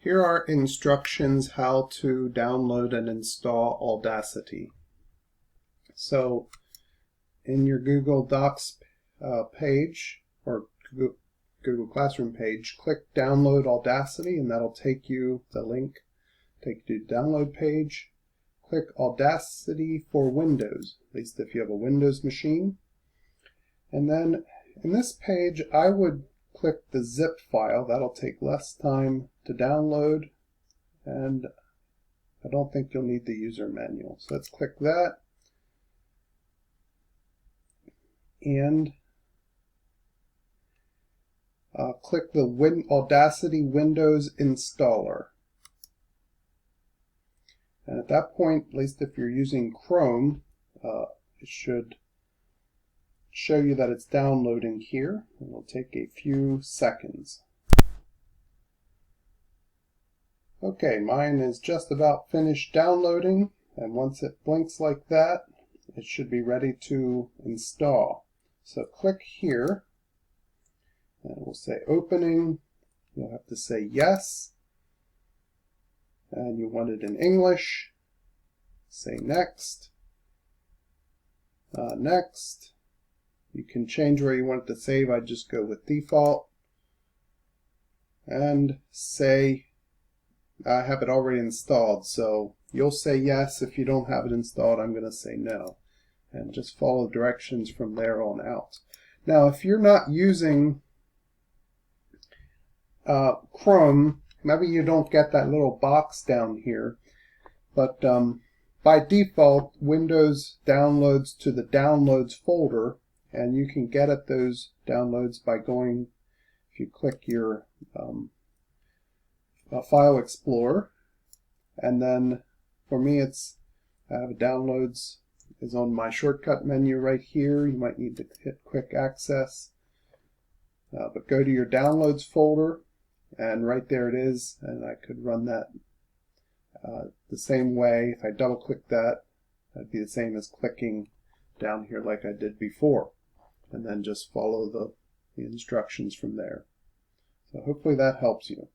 Here are instructions how to download and install Audacity. So in your Google Docs page or Google Classroom page, click Download Audacity and that'll take you, the link, take you to the download page. Click Audacity for Windows, at least if you have a Windows machine. And then in this page I would click the zip file. That'll take less time to download, and I don't think you'll need the user manual. So let's click that, and click the Audacity Windows installer. And at that point, at least if you're using Chrome, it should show you that it's downloading here. It'll take a few seconds. Okay, mine is just about finished downloading, and once it blinks like that, it should be ready to install. So click here, and it will say opening. You'll have to say yes, and you want it in English. Say next. Next. You can change where you want it to save. I just go with default. And say, I have it already installed, so you'll say yes. If you don't have it installed, I'm going to say no. And just follow directions from there on out. Now, if you're not using Chrome, maybe you don't get that little box down here, but by default, Windows downloads to the Downloads folder, and you can get at those downloads by going, if you click your File Explorer, and then for me I have downloads is on my shortcut menu right here. You might need to hit Quick Access, but go to your Downloads folder, and right there it is, and I could run that the same way. If I double click that, that'd be the same as clicking down here like I did before, and then just follow the instructions from there. So hopefully that helps you.